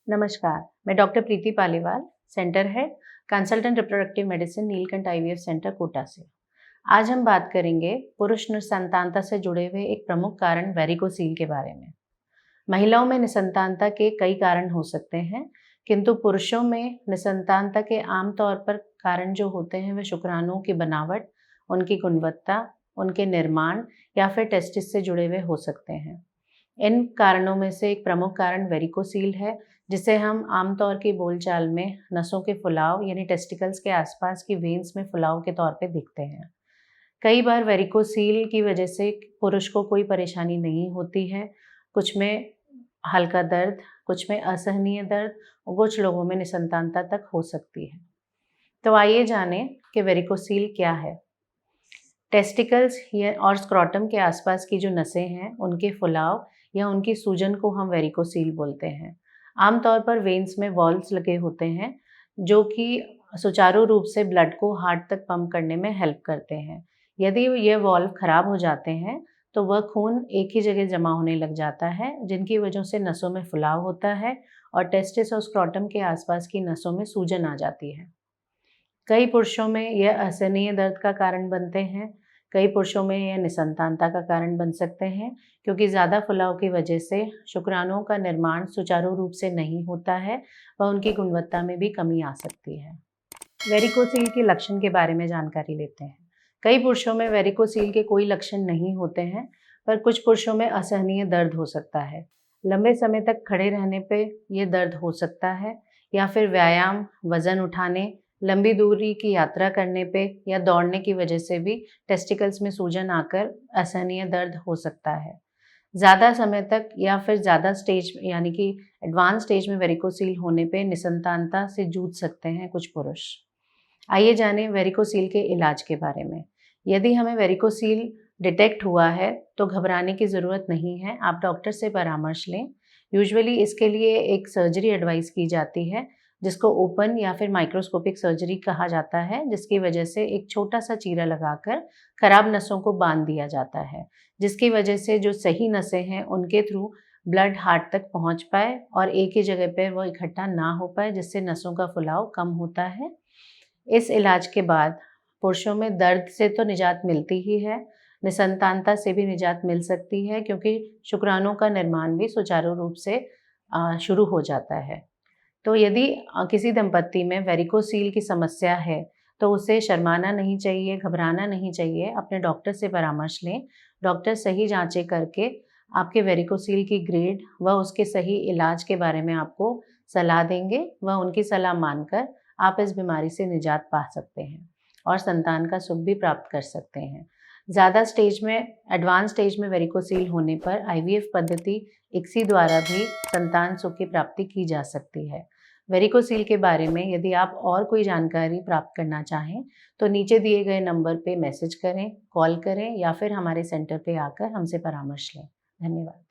नमस्कार, मैं doctor Preeti Paliwal, centre head, consultant reproductive medicine, Neelkanth IVF centre, Kota से। आज हम बात करेंगे पुरुष निसंतानता से जुड़े हुए एक प्रमुख कारण वेरिकोसील के बारे में। महिलाओं में निसंतानता के कई कारण हो सकते हैं, किंतु पुरुषों में निसंतानता के आमतौर पर कारण जो होते हैं वे शुक्राणुओं की बनावट, उनकी गुणवत्ता, उनके निर्माण या फिर टेस्टिस से जुड़े हुए हो सकते हैं। इन कारणों में से एक प्रमुख कारण वेरिकोसील है, जिसे हम आमतौर की बोलचाल में नसों के फुलाव यानी टेस्टिकल्स के आसपास की वेन्स में फुलाव के तौर पे दिखते हैं। कई बार वेरिकोसील की वजह से पुरुष को कोई परेशानी नहीं होती है, कुछ में हल्का दर्द, कुछ में असहनीय दर्द और कुछ लोगों में निसंतानता तक हो सकती है। तो आइए जानें कि वेरिकोसील क्या है। टेस्टिकल्स और स्क्रोटम के आसपास की जो नसें हैं, उनके फुलाव या उनकी सूजन को हम वेरिकोसील बोलते हैं। आमतौर पर वेन्स में वॉल्व्स लगे होते हैं, जो कि सुचारू रूप से ब्लड को हार्ट तक पंप करने में हेल्प करते हैं। यदि ये वॉल्व खराब हो जाते हैं, तो वह खून एक ही जगह जमा होने लग जाता है, जिनकी वजह से नसों में फुलाव होता है और टेस्टिस और स्क्रोटम के आसपास की नसों में सूजन आ जाती है। कई पुरुषों में यह असहनीय दर्द का कारण बनते हैं, कई पुरुषों में यह निसंतानता का कारण बन सकते हैं, क्योंकि ज़्यादा फुलाव की वजह से शुक्राणुओं का निर्माण सुचारू रूप से नहीं होता है व उनकी गुणवत्ता में भी कमी आ सकती है। वेरिकोसील के लक्षण के बारे में जानकारी लेते हैं। कई पुरुषों में वेरिकोसील के कोई लक्षण नहीं होते हैं, पर कुछ पुरुषों में असहनीय दर्द हो सकता है। लंबे समय तक खड़े रहने पे ये दर्द हो सकता है, या फिर व्यायाम, वजन उठाने, लंबी दूरी की यात्रा करने पे या दौड़ने की वजह से भी टेस्टिकल्स में सूजन आकर असहनीय दर्द हो सकता है। ज़्यादा समय तक या फिर ज़्यादा स्टेज यानी कि एडवांस स्टेज में वेरिकोसील होने पे निसंतानता से जूझ सकते हैं कुछ पुरुष। आइए जानें वेरिकोसील के इलाज के बारे में। यदि हमें वेरिकोसील डिटेक्ट हुआ है, तो घबराने की ज़रूरत नहीं है, आप डॉक्टर से परामर्श लें। यूजुअली इसके लिए एक सर्जरी एडवाइस की जाती है, जिसको ओपन या फिर माइक्रोस्कोपिक सर्जरी कहा जाता है, जिसकी वजह से एक छोटा-सा चीरा लगाकर खराब नसों को बाँध दिया जाता है, जिसकी वजह से जो सही नसें हैं, उनके थ्रू ब्लड हार्ट तक पहुँच पाए और एक ही जगह पे वो इकट्ठा ना हो पाए, जिससे नसों का फुलाव कम होता है। इस इलाज के बाद पुरुषों में दर्द से तो निजात मिलती ही है, निसंतानता से भी निजात मिल सकती है, क्योंकि शुक्राणुओं का निर्माण भी सुचारू रूप से शुरू हो जाता है। तो यदि किसी दंपत्ति में वेरिकोसील की समस्या है, तो उसे शर्माना नहीं चाहिए, घबराना नहीं चाहिए, अपने डॉक्टर से परामर्श लें। डॉक्टर सही जाँचें करके आपके वेरिकोसील की ग्रेड व उसके सही इलाज के बारे में आपको सलाह देंगे व उनकी सलाह मानकर आप इस बीमारी से निजात पा सकते हैं और संतान का सुख भी प्राप्त कर सकते हैं। ज़्यादा स्टेज में, एडवांस स्टेज में वेरिकोसील होने पर आईवीएफ पद्धति ICSI द्वारा भी संतान सुख की प्राप्ति की जा सकती है। वेरिकोसील के बारे में यदि आप और कोई जानकारी प्राप्त करना चाहें, तो नीचे दिए गए नंबर पे मैसेज करें, कॉल करें या फिर हमारे सेंटर पे आकर हमसे परामर्श लें। धन्यवाद।